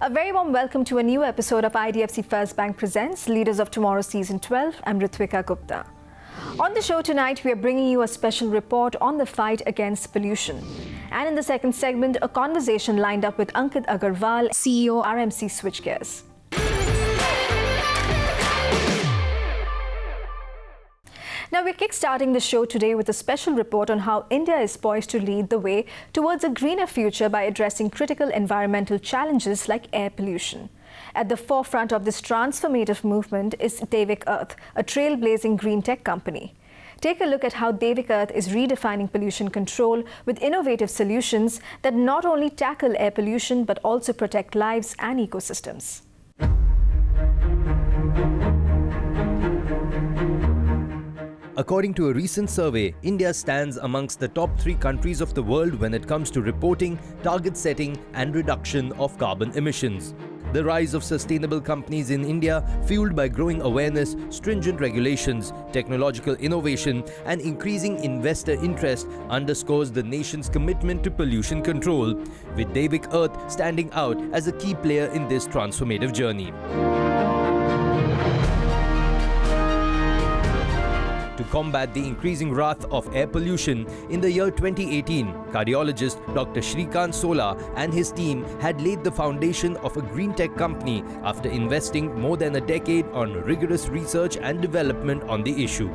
A very warm welcome to a new episode of IDFC First Bank Presents Leaders of Tomorrow Season 12. I'm Ritvika Gupta. On the show tonight, we are bringing you a special report on the fight against pollution. And in the second segment, a conversation lined up with Ankit Agarwal, CEO RMC Switchgears. Now, we're kickstarting the show today with a special report on how India is poised to lead the way towards a greener future by addressing critical environmental challenges like air pollution. At the forefront of this transformative movement is Devic Earth, a trailblazing green tech company. Take a look at how Devic Earth is redefining pollution control with innovative solutions that not only tackle air pollution but also protect lives and ecosystems. According to a recent survey, India stands amongst the top 3 countries of the world when it comes to reporting, target setting and reduction of carbon emissions. The rise of sustainable companies in India, fueled by growing awareness, stringent regulations, technological innovation and increasing investor interest, underscores the nation's commitment to pollution control, with Devic Earth standing out as a key player in this transformative journey. To combat the increasing wrath of air pollution, in the year 2018, cardiologist Dr. Shrikant Sola and his team had laid the foundation of a green tech company after investing more than a decade on rigorous research and development on the issue.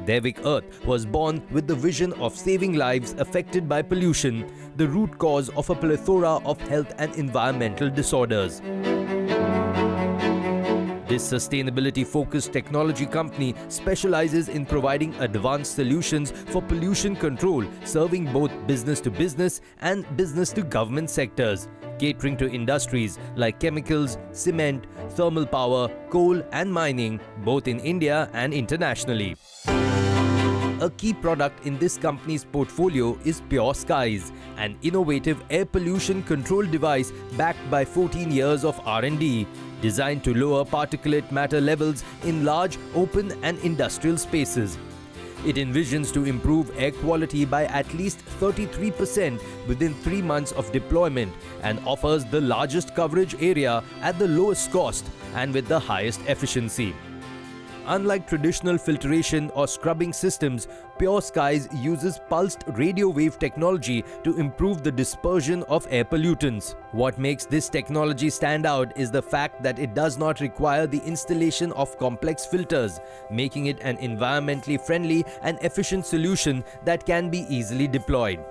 Devic Earth was born with the vision of saving lives affected by pollution, the root cause of a plethora of health and environmental disorders. This sustainability-focused technology company specializes in providing advanced solutions for pollution control, serving both business-to-business and business-to-government sectors, catering to industries like chemicals, cement, thermal power, coal and mining, both in India and internationally. A key product in this company's portfolio is Pure Skies, an innovative air pollution control device backed by 14 years of R&D, designed to lower particulate matter levels in large, open and industrial spaces. It envisions to improve air quality by at least 33% within 3 months of deployment and offers the largest coverage area at the lowest cost and with the highest efficiency. Unlike traditional filtration or scrubbing systems, Pure Skies uses pulsed radio wave technology to improve the dispersion of air pollutants. What makes this technology stand out is the fact that it does not require the installation of complex filters, making it an environmentally friendly and efficient solution that can be easily deployed.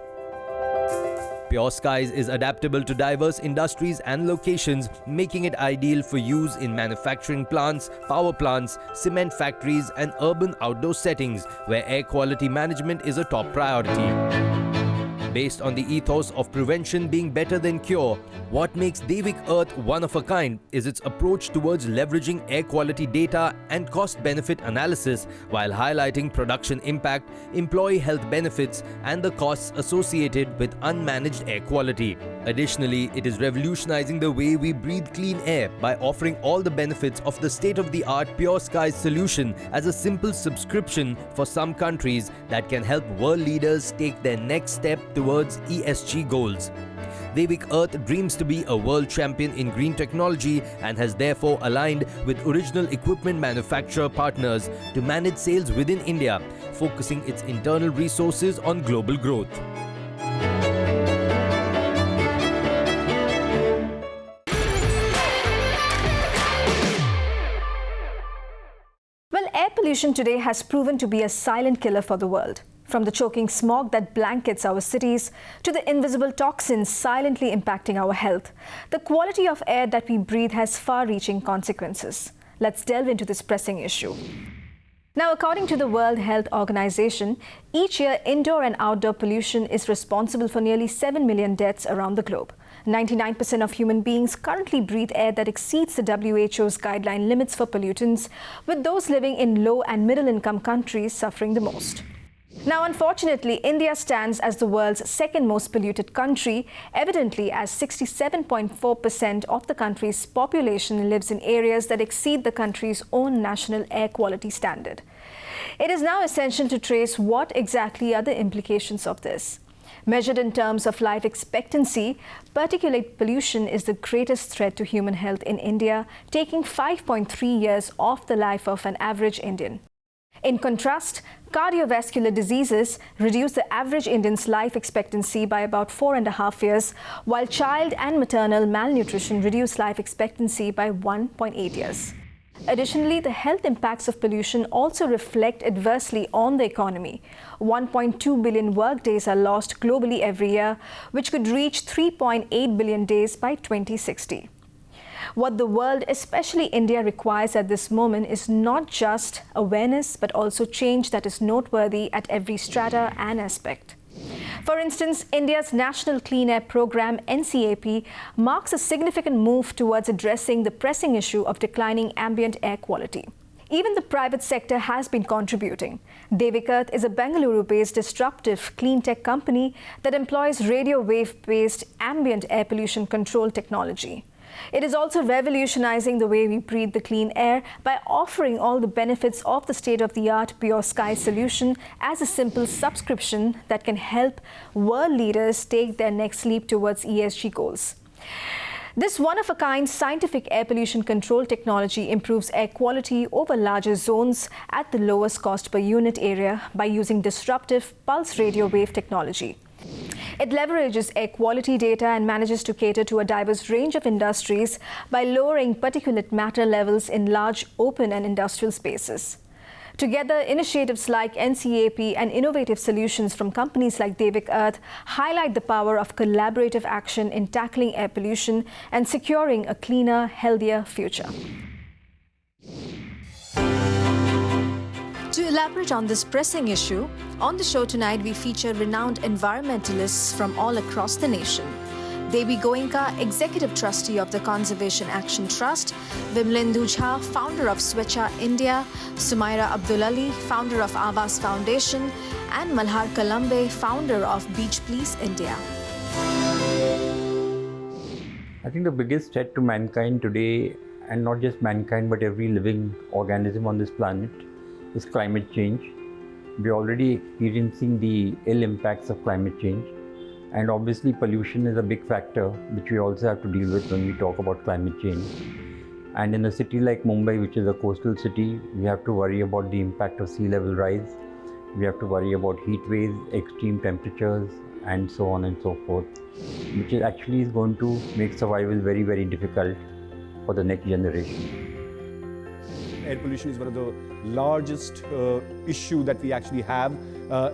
Pure Skies is adaptable to diverse industries and locations, making it ideal for use in manufacturing plants, power plants, cement factories and urban outdoor settings where air quality management is a top priority. Based on the ethos of prevention being better than cure, what makes Devic Earth one of a kind is its approach towards leveraging air quality data and cost-benefit analysis while highlighting production impact, employee health benefits, and the costs associated with unmanaged air quality. Additionally, it is revolutionizing the way we breathe clean air by offering all the benefits of the state-of-the-art Pure Skies solution as a simple subscription for some countries that can help world leaders take their next step towards ESG goals. Devic Earth dreams to be a world champion in green technology and has therefore aligned with original equipment manufacturer partners to manage sales within India, focusing its internal resources on global growth. Well, air pollution today has proven to be a silent killer for the world. From the choking smog that blankets our cities to the invisible toxins silently impacting our health, the quality of air that we breathe has far-reaching consequences. Let's delve into this pressing issue. Now, according to the World Health Organization, each year indoor and outdoor pollution is responsible for nearly 7 million deaths around the globe. 99% of human beings currently breathe air that exceeds the WHO's guideline limits for pollutants, with those living in low and middle-income countries suffering the most. Now, unfortunately, India stands as the world's second most polluted country, evidently as 67.4% of the country's population lives in areas that exceed the country's own national air quality standard. It is now essential to trace what exactly are the implications of this. Measured in terms of life expectancy, particulate pollution is the greatest threat to human health in India, taking 5.3 years off the life of an average Indian. In contrast, cardiovascular diseases reduce the average Indian's life expectancy by about 4.5 years, while child and maternal malnutrition reduce life expectancy by 1.8 years. Additionally, the health impacts of pollution also reflect adversely on the economy. 1.2 billion workdays are lost globally every year, which could reach 3.8 billion days by 2060. What the world, especially India, requires at this moment is not just awareness, but also change that is noteworthy at every strata and aspect. For instance, India's National Clean Air Programme, NCAP, marks a significant move towards addressing the pressing issue of declining ambient air quality. Even the private sector has been contributing. Devic Earth is a Bengaluru-based disruptive clean tech company that employs radio wave-based ambient air pollution control technology. It is also revolutionizing the way we breathe the clean air by offering all the benefits of the state-of-the-art Pure Sky solution as a simple subscription that can help world leaders take their next leap towards ESG goals. This one-of-a-kind scientific air pollution control technology improves air quality over larger zones at the lowest cost per unit area by using disruptive pulse radio wave technology. It leverages air quality data and manages to cater to a diverse range of industries by lowering particulate matter levels in large open and industrial spaces. Together, initiatives like NCAP and innovative solutions from companies like Devic Earth highlight the power of collaborative action in tackling air pollution and securing a cleaner, healthier future. To elaborate on this pressing issue, on the show tonight we feature renowned environmentalists from all across the nation. Devi Goenka, Executive Trustee of the Conservation Action Trust, Vimlendu Jha, founder of Switchgears India, Sumaira Abdulali, founder of Awas Foundation, and Malhar Kalambe, founder of Beach Please India. I think the biggest threat to mankind today, and not just mankind but every living organism on this planet, is climate change. We're already experiencing the ill impacts of climate change, and obviously pollution is a big factor which we also have to deal with when we talk about climate change. And in a city like Mumbai, which is a coastal city, we have to worry about the impact of sea level rise. We have to worry about heat waves, extreme temperatures, and so on and so forth, which is actually going to make survival very, very difficult for the next generation. Air pollution is one of the largest issue that we actually have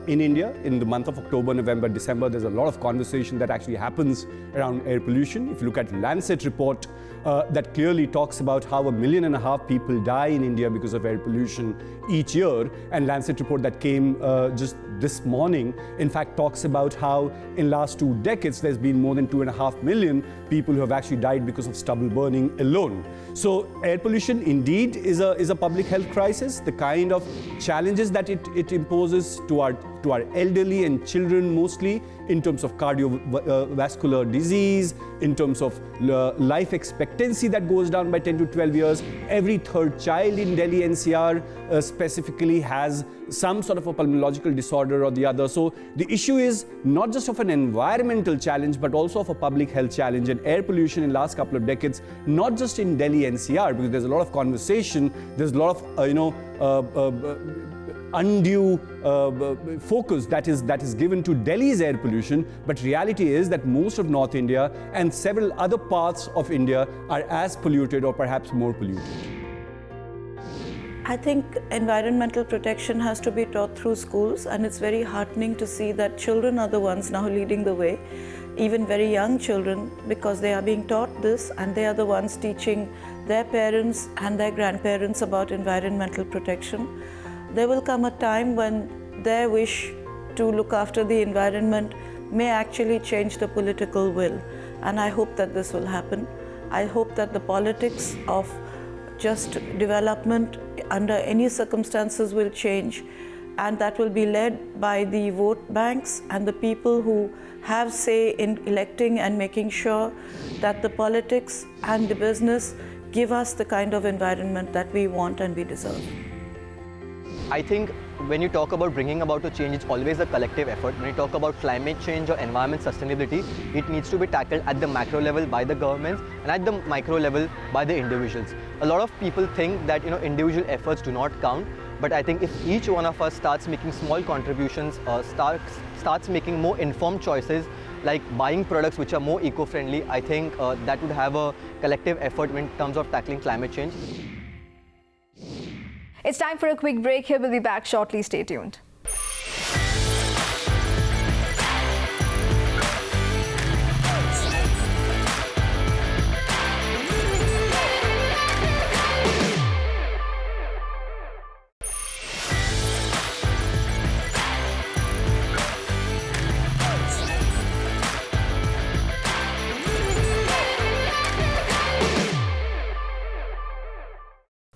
in India. In the month of October, November, December, there's a lot of conversation that actually happens around air pollution. If you look at Lancet report that clearly talks about how 1.5 million people die in India because of air pollution each year, and Lancet report that came just this morning, in fact, talks about how in last 2 decades there's been more than 2.5 million people who have actually died because of stubble burning alone. So air pollution indeed is a public health crisis. The kind of challenges that it imposes to our elderly and children mostly, in terms of cardiovascular disease, in terms of life expectancy that goes down by 10 to 12 years. Every third child in Delhi NCR specifically has some sort of a pulmonological disorder or the other. So the issue is not just of an environmental challenge, but also of a public health challenge. And air pollution in the last couple of decades, not just in Delhi NCR, because there's a lot of conversation, there's a lot of undue focus that is given to Delhi's air pollution, but reality is that most of North India and several other parts of India are as polluted or perhaps more polluted. I think environmental protection has to be taught through schools, and it's very heartening to see that children are the ones now leading the way, even very young children, because they are being taught this and they are the ones teaching their parents and their grandparents about environmental protection. There will come a time when their wish to look after the environment may actually change the political will, and I hope that this will happen. I hope that the politics of just development under any circumstances will change, and that will be led by the vote banks and the people who have say in electing and making sure that the politics and the business give us the kind of environment that we want and we deserve. I think when you talk about bringing about a change, it's always a collective effort. When you talk about climate change or environment sustainability, it needs to be tackled at the macro level by the governments and at the micro level by the individuals. A lot of people think that individual efforts do not count, but I think if each one of us starts making small contributions, starts making more informed choices, like buying products which are more eco-friendly, I think that would have a collective effort in terms of tackling climate change. It's time for a quick break here. We'll be back shortly. Stay tuned.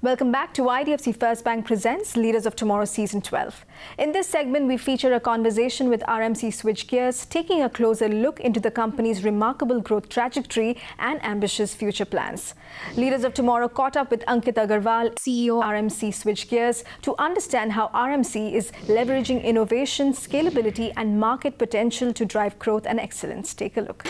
Welcome back to IDFC First Bank Presents Leaders of Tomorrow Season 12. In this segment, we feature a conversation with RMC Switchgears, taking a closer look into the company's remarkable growth trajectory and ambitious future plans. Leaders of Tomorrow caught up with Ankit Agarwal, CEO RMC Switchgears, to understand how RMC is leveraging innovation, scalability and market potential to drive growth and excellence. Take a look.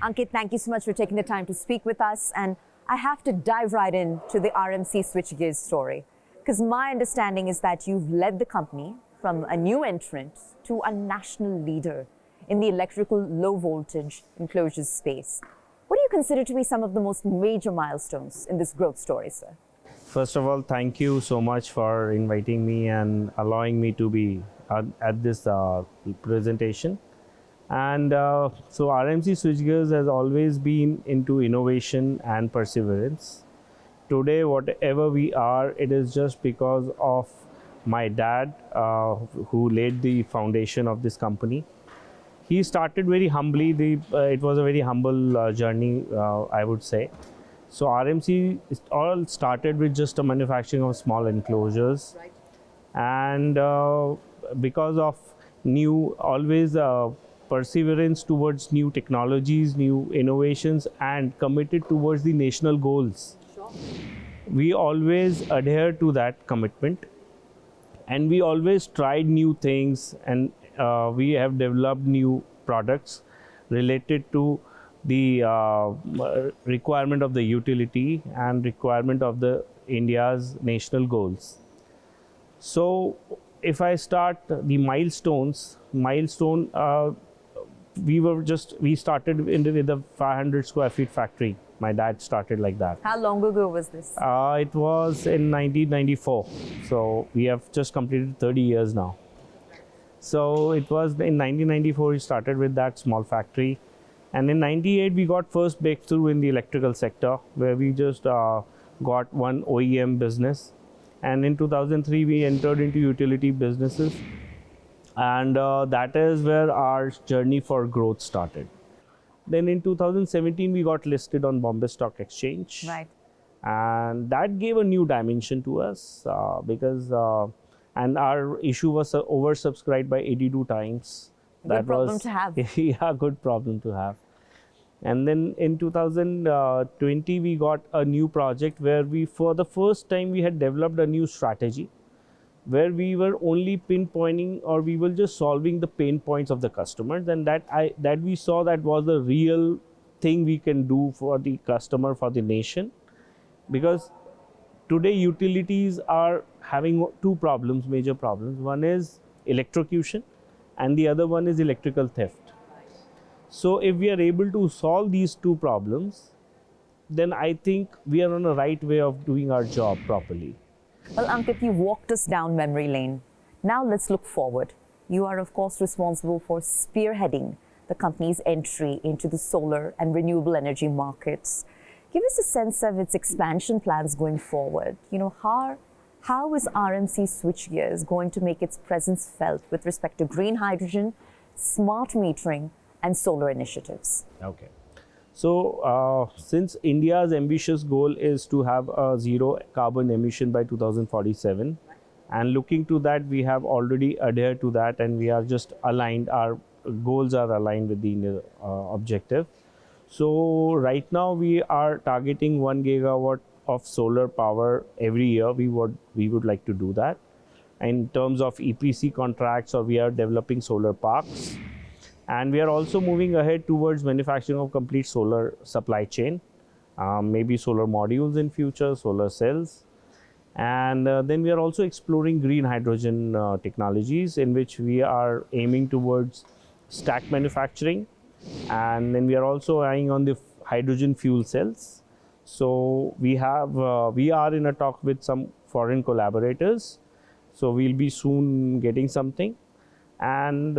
Ankit, thank you so much for taking the time to speak with us. And I have to dive right into the RMC Switchgears story, because my understanding is that you've led the company from a new entrant to a national leader in the electrical low voltage enclosures space. What do you consider to be some of the most major milestones in this growth story, sir? First of all, thank you so much for inviting me and allowing me to be at this presentation. And so RMC Switchgears has always been into innovation and perseverance. Today, whatever we are, it is just because of my dad, who laid the foundation of this company. He started very humbly. It was a very humble journey, I would say. So RMC all started with just a manufacturing of small enclosures. Right. And because of always perseverance towards new technologies, new innovations, and committed towards the national goals. Sure. We always adhere to that commitment, and we always tried new things, and we have developed new products related to the requirement of the utility and requirement of the India's national goals. So if I start the milestones, we started with a 500 square feet factory. My dad started like that. How long ago was this? It was in 1994. So we have just completed 30 years now. So it was in 1994 we started with that small factory. And in 98 we got first breakthrough in the electrical sector, where we just got one OEM business. And in 2003 we entered into utility businesses. And that is where our journey for growth started. Then in 2017, we got listed on Bombay Stock Exchange. Right. And that gave a new dimension to us because, and our issue was oversubscribed by 82 times. Good problem to have. Yeah, good problem to have. And then in 2020, we got a new project where for the first time, we had developed a new strategy, where we were only pinpointing, or we were just solving the pain points of the customers, and that we saw that was the real thing we can do for the customer, for the nation. Because today utilities are having two problems, major problems. One is electrocution and the other one is electrical theft. So if we are able to solve these two problems, then I think we are on the right way of doing our job properly. Well, Ankit, you walked us down memory lane. Now let's look forward. you are of course responsible for spearheading the company's entry into the solar and renewable energy markets. Give us a sense of its expansion plans going forward. How is RMC Switchgears going to make its presence felt with respect to green hydrogen, smart metering, and solar initiatives? Okay. So, since India's ambitious goal is to have a zero carbon emission by 2047, and looking to that, we have already adhered to that, and we are just aligned. Our goals are aligned with the objective. So, right now we are targeting 1 gigawatt of solar power every year. We would like to do that. In terms of EPC contracts, or we are developing solar parks. And we are also moving ahead towards manufacturing of complete solar supply chain, maybe solar modules in future, solar cells. And then we are also exploring green hydrogen technologies, in which we are aiming towards stack manufacturing. And then we are also eyeing on the hydrogen fuel cells. So we are in a talk with some foreign collaborators. So we'll be soon getting something. And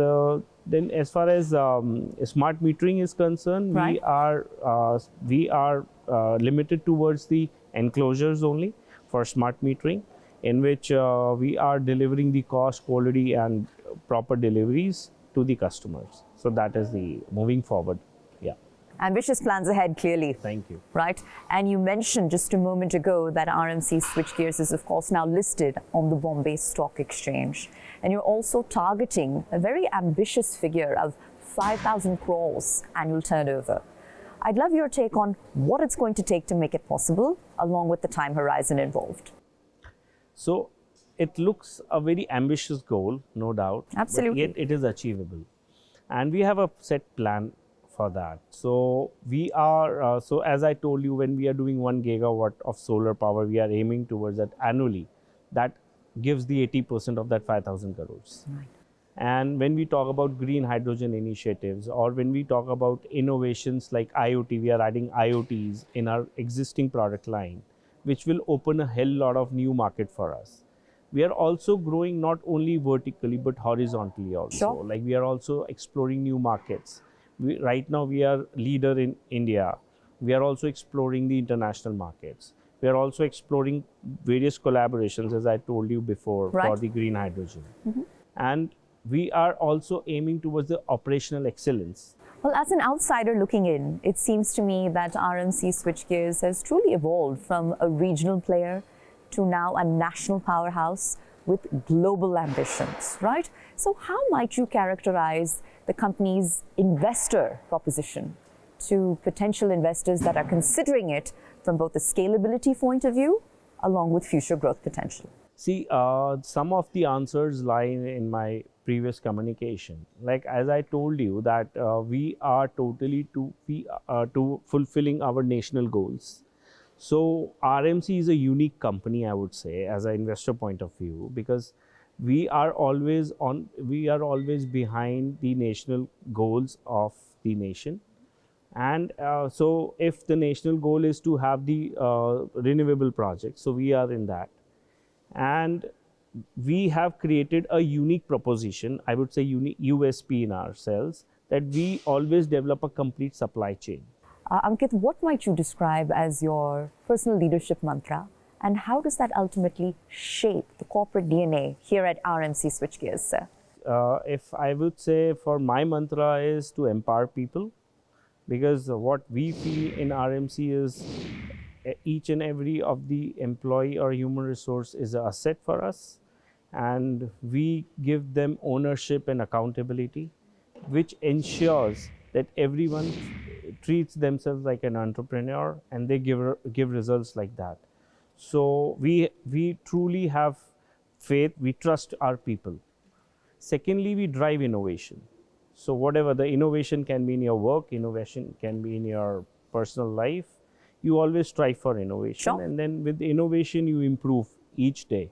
then as far as smart metering is concerned, right, we are limited towards the enclosures only for smart metering, in which we are delivering the cost, quality, and proper deliveries to the customers. So that is the moving forward. Yeah. Ambitious plans ahead, clearly. Thank you. Right. And you mentioned just a moment ago that RMC Switchgears is, of course, now listed on the Bombay Stock Exchange. And you're also targeting a very ambitious figure of 5,000 crores annual turnover. I'd love your take on what it's going to take to make it possible, along with the time horizon involved. So it looks a very ambitious goal, no doubt. Absolutely. But yet it is achievable. And we have a set plan for that. So we are, so as I told you, when we are doing 1 gigawatt of solar power, we are aiming towards that annually. That gives the 80% of that 5,000 crores. Right. And when we talk about green hydrogen initiatives, or when we talk about innovations like IoT, we are adding IoTs in our existing product line, which will open a hell lot of new market for us. We are also growing not only vertically, but horizontally also. Sure. Like we are also exploring new markets. Right now we are leader in India. We are also exploring the international markets. We are also exploring various collaborations, as I told you before, right, for the green hydrogen. And we are also aiming towards the operational excellence. Well, as an outsider looking in, it seems to me that RMC Switchgears has truly evolved from a regional player to now a national powerhouse with global ambitions, right? So how might you characterize the company's investor proposition to potential investors that are considering it from both the scalability point of view along with future growth potential? See, some of the answers lie in my previous communication. Like as I told you that we are totally to fulfilling our national goals. So RMC is a unique company, I would say, as an investor point of view, because we are always behind the national goals of the nation. And so if the national goal is to have the renewable projects, so we are in that. And we have created a unique proposition, I would say unique USP in ourselves, that we always develop a complete supply chain. Ankit, what might you describe as your personal leadership mantra, and how does that ultimately shape the corporate DNA here at RMC Switchgears, sir? If I would say, for my mantra is to empower people, because what we feel in RMC is each and every of the employee or human resource is an asset for us, and we give them ownership and accountability, which ensures that everyone treats themselves like an entrepreneur and they give results like that. So we truly have faith, we trust our people. Secondly, we drive innovation. So whatever the innovation can be in your work, innovation can be in your personal life, you always strive for innovation. Sure. And then with innovation you improve each day.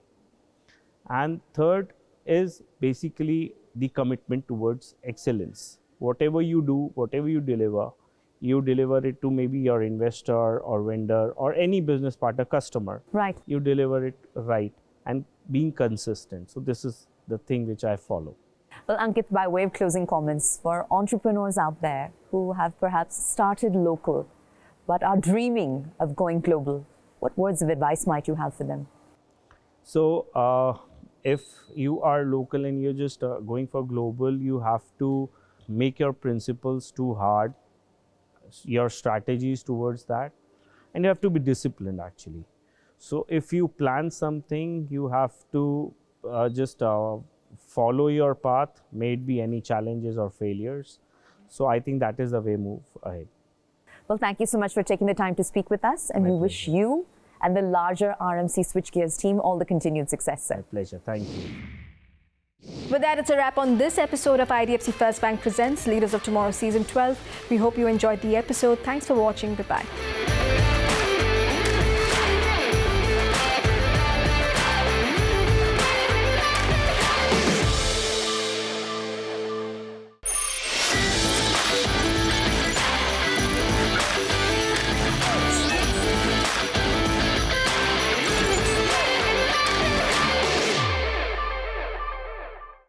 And third is basically the commitment towards excellence. Whatever you do, whatever you deliver it to maybe your investor or vendor or any business partner, customer. Right. You deliver it right and being consistent. So this is the thing which I follow. Well, Ankit, by way of closing comments, for entrepreneurs out there who have perhaps started local but are dreaming of going global, what words of advice might you have for them? So, if you are local and you're just going for global, you have to make your principles too hard, your strategies towards that, and you have to be disciplined actually. So, if you plan something, you have to just follow your path, may it be any challenges or failures. So, I think that is the way move ahead. Well, thank you so much for taking the time to speak with us, and we wish you and the larger RMC Switchgears team all the continued success, sir. My pleasure. Thank you. With that, it's a wrap on this episode of IDFC First Bank Presents Leaders of Tomorrow Season 12. We hope you enjoyed the episode. Thanks for watching. Goodbye.